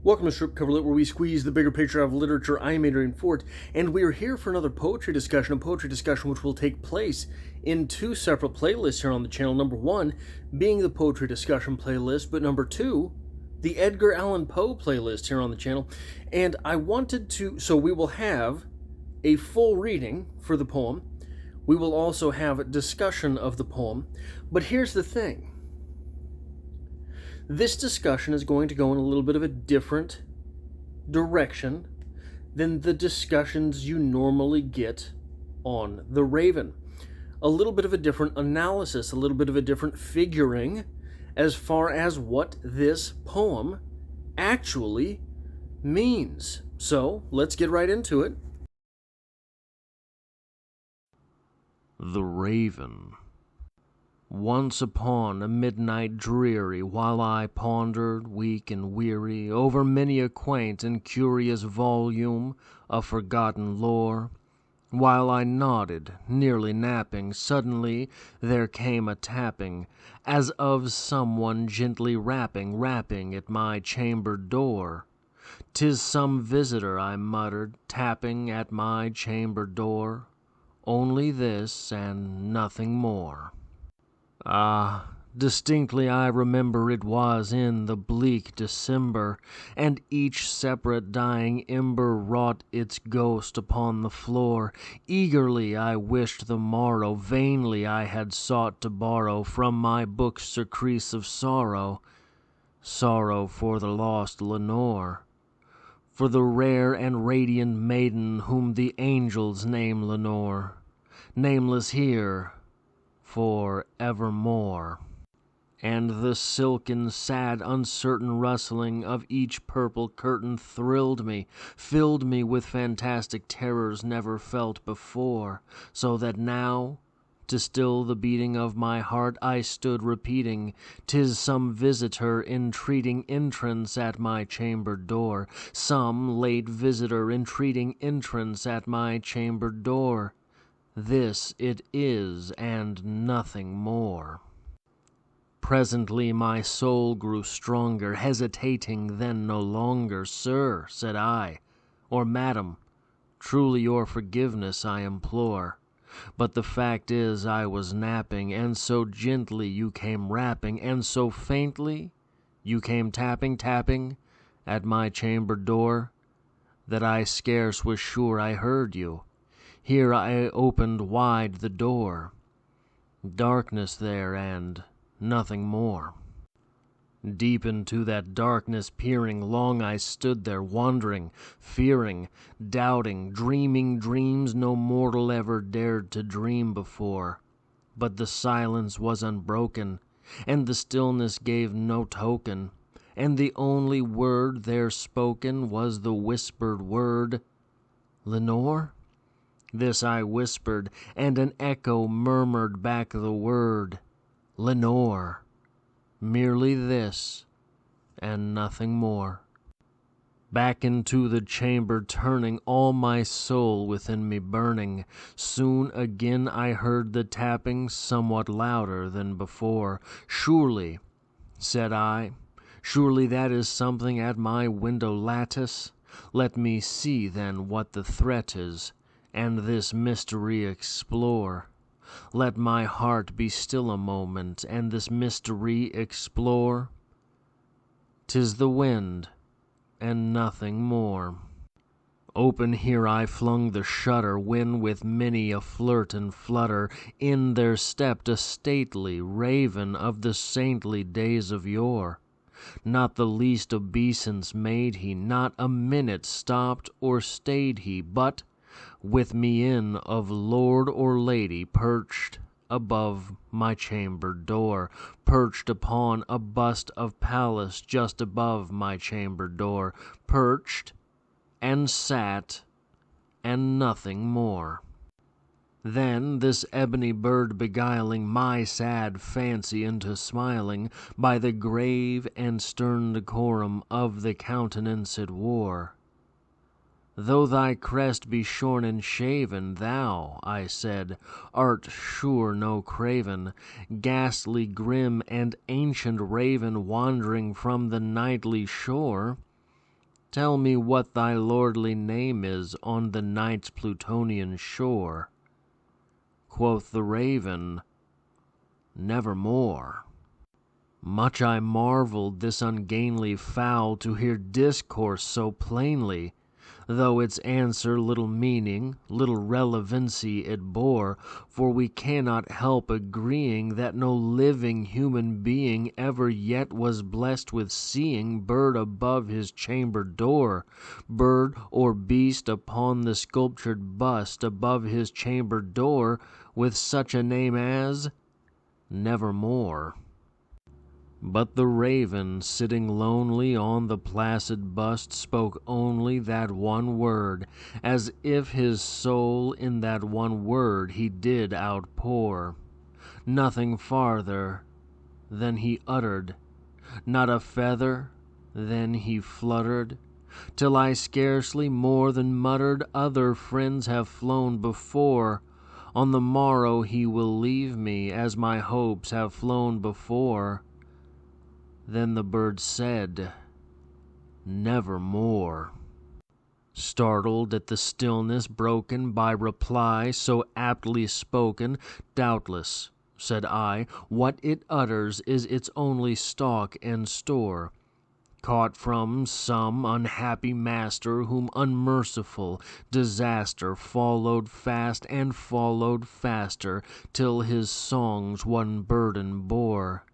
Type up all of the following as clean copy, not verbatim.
Welcome to Strip Cover Lit, where we squeeze the bigger picture out of literature. I am Adrian Fort, and we are here for another poetry discussion, which will take place in two separate playlists here on the channel. Number one being the poetry discussion playlist, but number two, the Edgar Allan Poe playlist here on the channel. And so we will have a full reading for the poem. We will also have a discussion of the poem. But here's the thing. This discussion is going to go in a little bit of a different direction than the discussions you normally get on The Raven. A little bit of a different analysis, a little bit of a different figuring as far as what this poem actually means. So, let's get right into it. The Raven. Once upon a midnight dreary, while I pondered, weak and weary, over many a quaint and curious volume of forgotten lore, while I nodded, nearly napping, suddenly there came a tapping, as of someone gently rapping at my chamber door. "'Tis some visitor," I muttered, "tapping at my chamber door. Only this and nothing more." Ah, distinctly I remember it was in the bleak December, and each separate dying ember wrought its ghost upon the floor. Eagerly I wished the morrow, vainly I had sought to borrow from my book's surcease of sorrow for the lost Lenore, for the rare and radiant maiden whom the angels name Lenore, nameless here for evermore. And the silken, sad, uncertain rustling of each purple curtain thrilled me, filled me with fantastic terrors never felt before, so that now, to still the beating of my heart, I stood repeating, "'Tis some visitor entreating entrance at my chamber door, some late visitor entreating entrance at my chamber door. This it is, and nothing more." Presently my soul grew stronger, hesitating then no longer. "Sir," said I, "or madam, truly your forgiveness I implore. But the fact is I was napping, and so gently you came rapping, and so faintly you came tapping at my chamber door, that I scarce was sure I heard you. Here I opened wide the door. Darkness there and nothing more. Deep into that darkness peering, long I stood there, wondering, fearing, doubting, dreaming dreams no mortal ever dared to dream before. But the silence was unbroken, and the stillness gave no token, and the only word there spoken was the whispered word, "Lenore?" This I whispered, and an echo murmured back the word, "Lenore." Merely this, and nothing more. Back into the chamber turning, all my soul within me burning, soon again I heard the tapping somewhat louder than before. "Surely," said I, "surely that is something at my window lattice. Let me see then what the threat is, and this mystery explore. Let my heart be still a moment, and this mystery explore. 'Tis the wind, and nothing more." Open here I flung the shutter, when with many a flirt and flutter in there stepped a stately raven of the saintly days of yore. Not the least obeisance made he, not a minute stopped or stayed he, but with mien of lord or lady perched above my chamber door, perched upon a bust of Pallas just above my chamber door, perched and sat and nothing more. Then this ebony bird beguiling my sad fancy into smiling by the grave and stern decorum of the countenance it wore. "Though thy crest be shorn and shaven, thou," I said, "art sure no craven, ghastly, grim, and ancient raven wandering from the nightly shore. Tell me what thy lordly name is on the night's Plutonian shore. Quoth the raven, Nevermore. Much I marveled this ungainly fowl to hear discourse so plainly, though its answer little meaning, little relevancy it bore, for we cannot help agreeing that no living human being ever yet was blessed with seeing bird above his chamber door, bird or beast upon the sculptured bust above his chamber door, with such a name as Nevermore. But the raven, sitting lonely on the placid bust, spoke only that one word, as if his soul in that one word he did outpour. Nothing farther than he uttered, not a feather then he fluttered, till I scarcely more than muttered, Other friends have flown before. On the morrow he will leave me, as my hopes have flown before. Then the bird said, Nevermore. Startled at the stillness broken by reply so aptly spoken, Doubtless, said I, what it utters is its only stock and store, caught from some unhappy master whom unmerciful disaster followed fast and followed faster, till his songs one burden bore.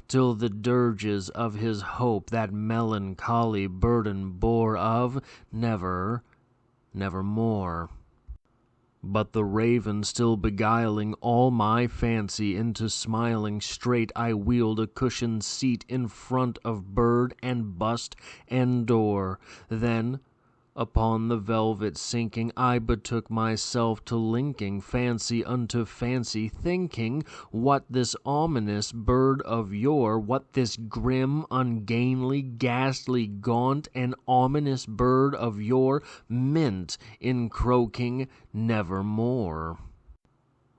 Till the dirges of his hope that melancholy burden bore of nevermore. But the raven still beguiling all my fancy into smiling, straight I wheeled a cushioned seat in front of bird and bust and door. Then, upon the velvet sinking, I betook myself to linking fancy unto fancy, thinking what this ominous bird of yore, what this grim, ungainly, ghastly, gaunt, and ominous bird of yore meant in croaking nevermore.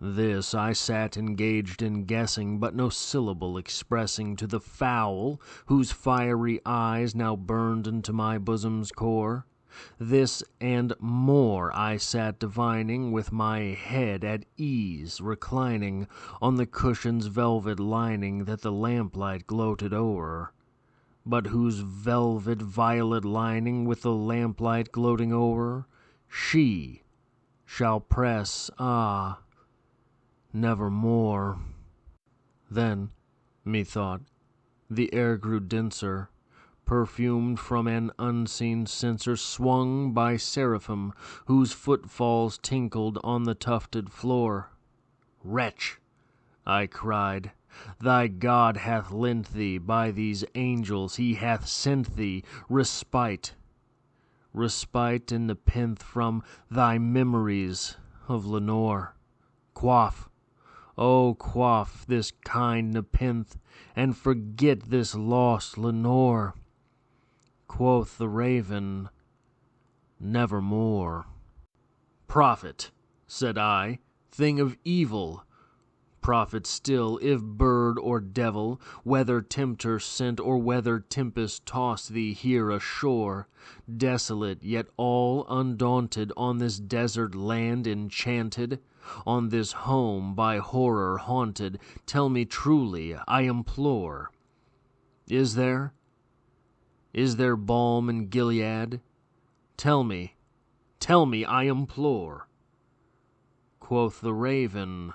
This I sat engaged in guessing, but no syllable expressing to the fowl whose fiery eyes now burned into my bosom's core. This and more I sat divining, with my head at ease reclining on the cushion's velvet lining that the lamplight gloated o'er, but whose velvet violet lining with the lamplight gloating o'er she shall press, nevermore. Then, methought, the air grew denser, perfumed from an unseen censer, swung by seraphim whose footfalls tinkled on the tufted floor. Wretch, I cried, thy God hath lent thee, by these angels he hath sent thee, respite and nepenthe from thy memories of Lenore. Quaff, oh quaff this kind nepenthe, and forget this lost Lenore. Quoth the raven, Nevermore. Prophet, said I, thing of evil, prophet still, if bird or devil, whether tempter sent or whether tempest tossed thee here ashore, desolate yet all undaunted, on this desert land enchanted, on this home by horror haunted, tell me truly, I implore, is there balm in Gilead? Tell me, I implore. Quoth the raven,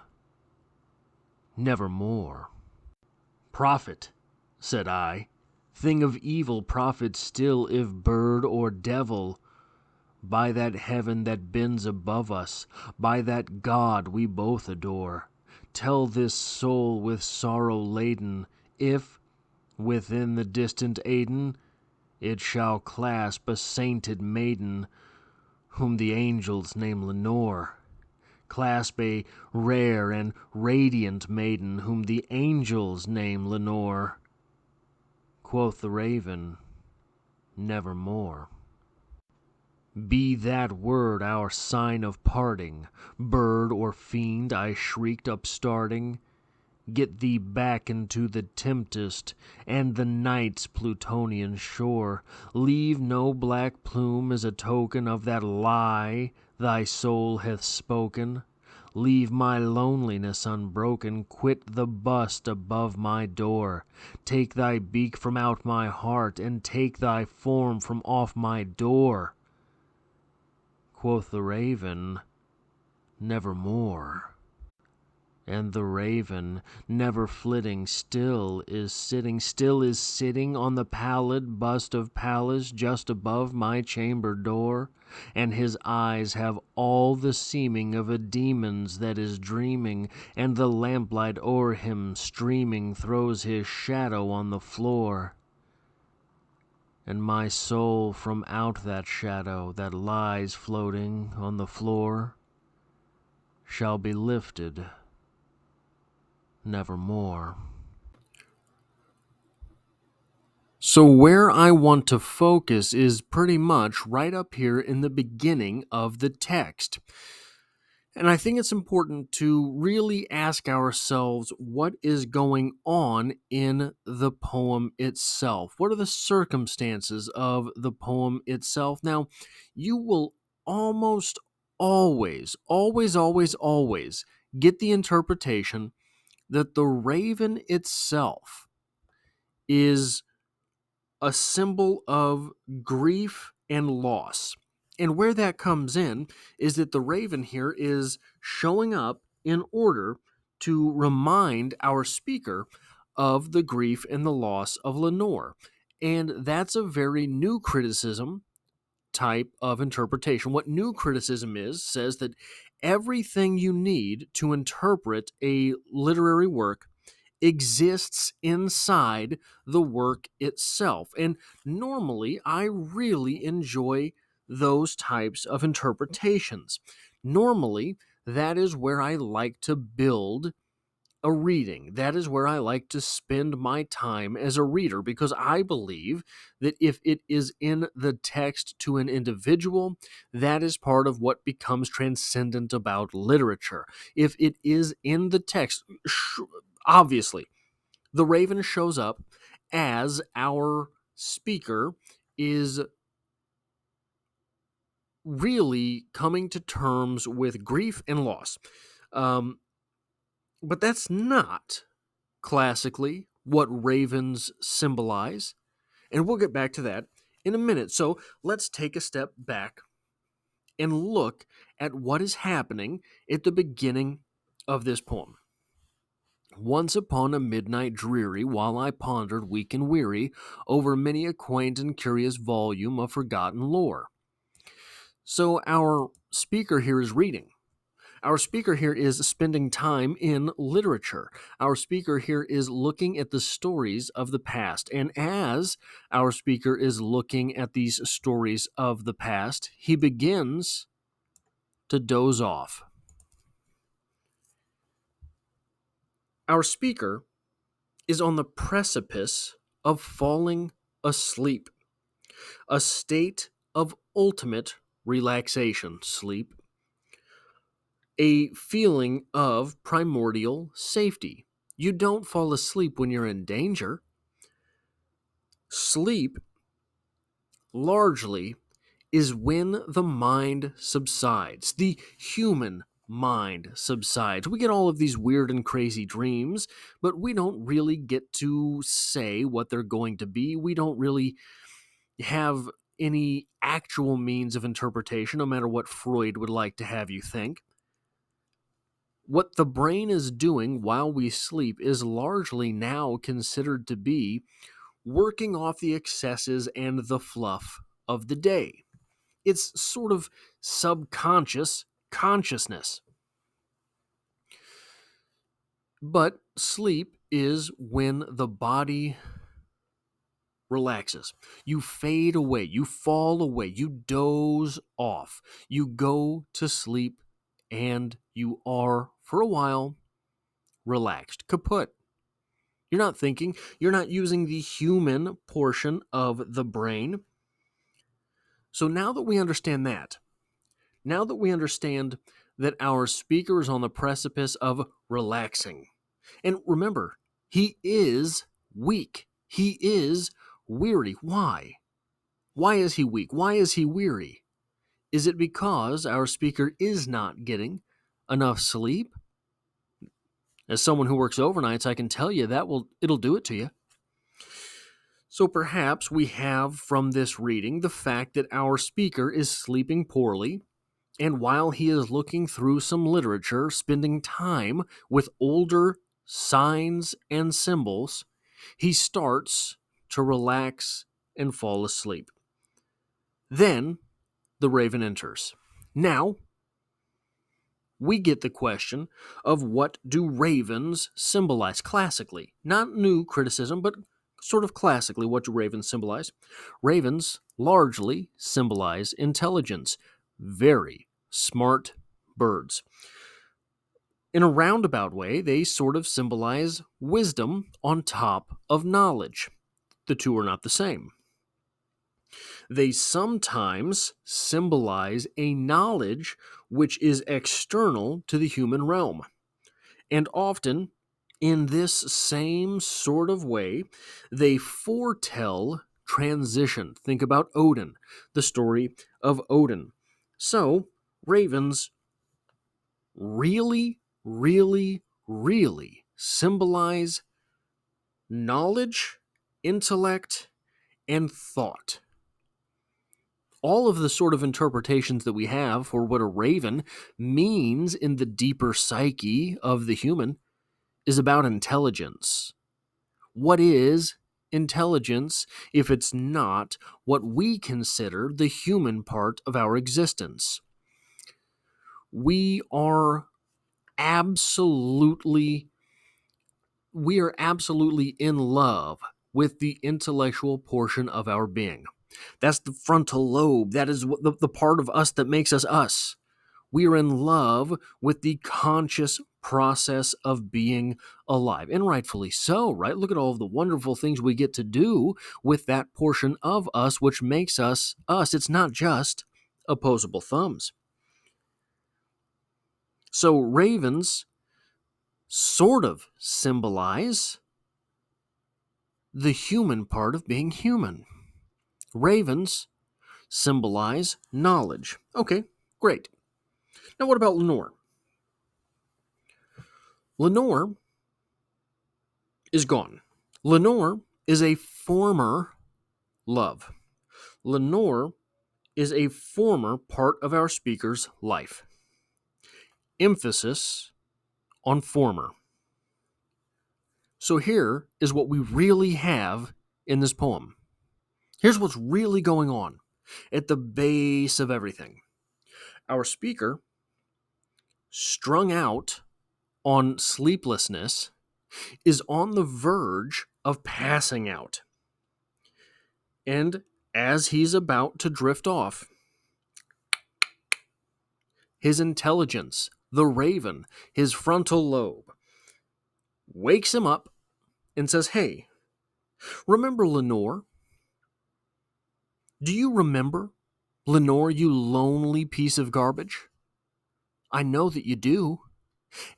Nevermore. Prophet, said I, thing of evil, prophet still, if bird or devil, by that heaven that bends above us, by that God we both adore, tell this soul with sorrow laden, if, within the distant Aidenn, it shall clasp a sainted maiden, whom the angels name Lenore, clasp a rare and radiant maiden, whom the angels name Lenore. Quoth the raven, Nevermore. Be that word our sign of parting, bird or fiend, I shrieked upstarting, Get thee back into the tempest and the night's Plutonian shore. Leave no black plume as a token of that lie thy soul hath spoken. Leave my loneliness unbroken, quit the bust above my door. Take thy beak from out my heart, and take thy form from off my door. Quoth the raven, nevermore. And the raven, never flitting, still is sitting on the pallid bust of Pallas just above my chamber door, and his eyes have all the seeming of a demon's that is dreaming, and the lamplight o'er him streaming throws his shadow on the floor. And my soul from out that shadow that lies floating on the floor shall be lifted nevermore. So where I want to focus is pretty much right up here in the beginning of the text. And I think it's important to really ask ourselves what is going on in the poem itself. What are the circumstances of the poem itself? Now, you will almost always get the interpretation that the raven itself is a symbol of grief and loss. And where that comes in is that the raven here is showing up in order to remind our speaker of the grief and the loss of Lenore. And that's a very new criticism type of interpretation. What new criticism says that everything you need to interpret a literary work exists inside the work itself. And normally, I really enjoy those types of interpretations. Normally, that is where I like to build a reading. That is where I like to spend my time as a reader, because I believe that if it is in the text to an individual, that is part of what becomes transcendent about literature. If it is in the text, obviously, the raven shows up as our speaker is really coming to terms with grief and loss. But that's not classically what ravens symbolize. And we'll get back to that in a minute. So let's take a step back and look at what is happening at the beginning of this poem. Once upon a midnight dreary, while I pondered, weak and weary, over many a quaint and curious volume of forgotten lore. So our speaker here is reading. Our speaker here is spending time in literature. Our speaker here is looking at the stories of the past. And as our speaker is looking at these stories of the past, he begins to doze off. Our speaker is on the precipice of falling asleep, a state of ultimate relaxation, sleep, a feeling of primordial safety. You don't fall asleep when you're in danger. Sleep largely is when the mind subsides, the human mind subsides. We get all of these weird and crazy dreams, but we don't really get to say what they're going to be. We don't really have any actual means of interpretation, no matter what Freud would like to have you think. What the brain is doing while we sleep is largely now considered to be working off the excesses and the fluff of the day. It's sort of subconscious consciousness. But sleep is when the body relaxes. You fade away, you fall away, you doze off, you go to sleep, and you are, for a while, relaxed, kaput. You're not thinking, you're not using the human portion of the brain. So now that we understand that, now that we understand that our speaker is on the precipice of relaxing, And remember, he is weak. He is weary. Why? Why is he weak? Why is he weary? Is it because our speaker is not getting enough sleep? As someone who works overnights, I can tell you it'll do it to you. So perhaps we have from this reading the fact that our speaker is sleeping poorly, and while he is looking through some literature, spending time with older signs and symbols, he starts to relax and fall asleep. Then the raven enters. Now, we get the question of what do ravens symbolize classically? Not new criticism, but sort of classically, what do ravens symbolize? Ravens largely symbolize intelligence. Very smart birds. In a roundabout way, they sort of symbolize wisdom on top of knowledge. The two are not the same. They sometimes symbolize a knowledge which is external to the human realm. And often, in this same sort of way, they foretell transition. Think about Odin, the story of Odin. So, ravens really, really, really symbolize knowledge, intellect, and thought. All of the sort of interpretations that we have for what a raven means in the deeper psyche of the human is about intelligence. What is intelligence if it's not what we consider the human part of our existence? We are absolutely in love with the intellectual portion of our being. That's the frontal lobe. That is the part of us that makes us us. We are in love with the conscious process of being alive. And rightfully so, right? Look at all of the wonderful things we get to do with that portion of us, which makes us us. It's not just opposable thumbs. So ravens sort of symbolize the human part of being human. Ravens symbolize knowledge. Okay, great. Now what about Lenore? Lenore is gone. Lenore is a former love. Lenore is a former part of our speaker's life. Emphasis on former. So here is what we really have in this poem. Here's what's really going on at the base of everything. Our speaker, strung out on sleeplessness, is on the verge of passing out. And as he's about to drift off, his intelligence, the raven, his frontal lobe, wakes him up and says, "Hey, remember Lenore? Do you remember Lenore, you lonely piece of garbage? I know that you do,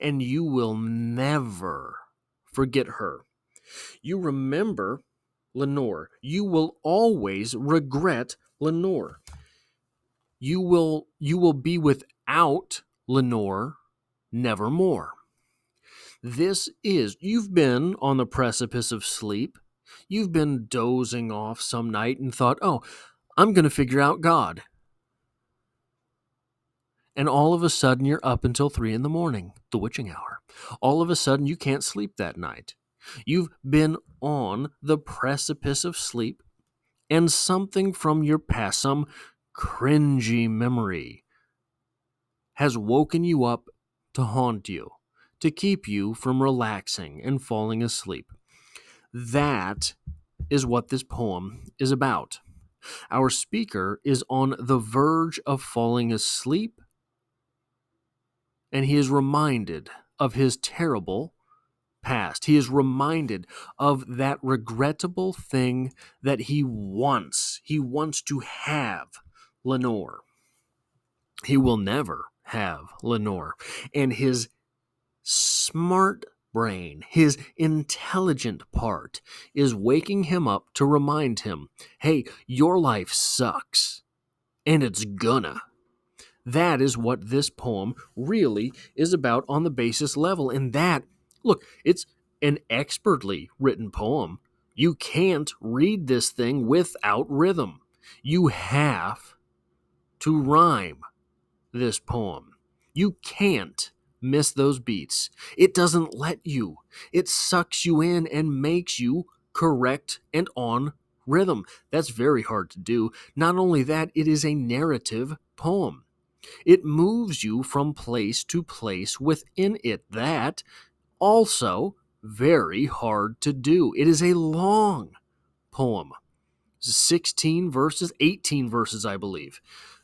and you will never forget her. You remember Lenore. You will always regret Lenore. You will be without Lenore nevermore." You've been on the precipice of sleep. You've been dozing off some night and thought, "Oh, I'm going to figure out God." And all of a sudden, you're up until 3 a.m, the witching hour. All of a sudden, you can't sleep that night. You've been on the precipice of sleep, and something from your past, some cringy memory, has woken you up to haunt you, to keep you from relaxing and falling asleep. That is what this poem is about. Our speaker is on the verge of falling asleep, and he is reminded of his terrible past. He is reminded of that regrettable thing that he wants. He wants to have Lenore. He will never have Lenore. And his smart brain, his intelligent part, is waking him up to remind him, hey, your life sucks, and it's gonna. That is what this poem really is about on the basis level. And that, look, it's an expertly written poem. You can't read this thing without rhythm. You have to rhyme this poem. You can't miss those beats. It doesn't let you. It sucks you in and makes you correct and on rhythm. That's very hard to do. Not only that, it is a narrative poem. It moves you from place to place within it. That also very hard to do. It is a long poem. 16 verses, 18 verses, I believe.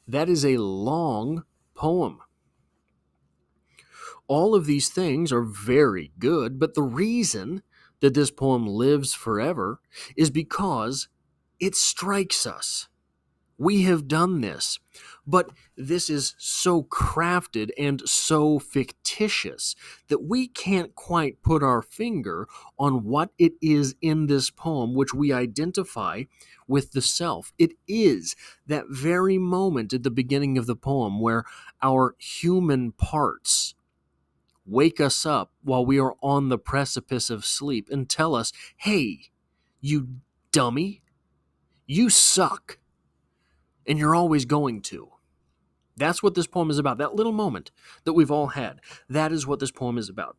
That is a long poem. All of these things are very good, but the reason that this poem lives forever is because it strikes us. We have done this, but this is so crafted and so fictitious that we can't quite put our finger on what it is in this poem which we identify with the self. It is that very moment at the beginning of the poem where our human parts wake us up while we are on the precipice of sleep and tell us, hey, you dummy, you suck. And you're always going to. That's what this poem is about. That little moment that we've all had. That is what this poem is about.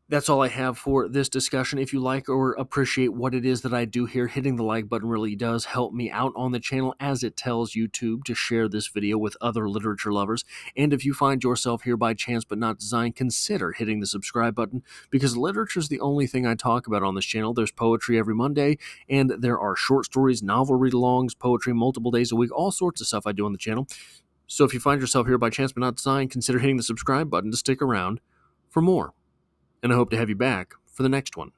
That's all I have for this discussion. If you like or appreciate what it is that I do here, hitting the like button really does help me out on the channel, as it tells YouTube to share this video with other literature lovers. And if you find yourself here by chance but not design, consider hitting the subscribe button, because literature is the only thing I talk about on this channel. There's poetry every Monday, and there are short stories, novel read-alongs, poetry multiple days a week, all sorts of stuff I do on the channel. So if you find yourself here by chance but not design, consider hitting the subscribe button to stick around for more. And I hope to have you back for the next one.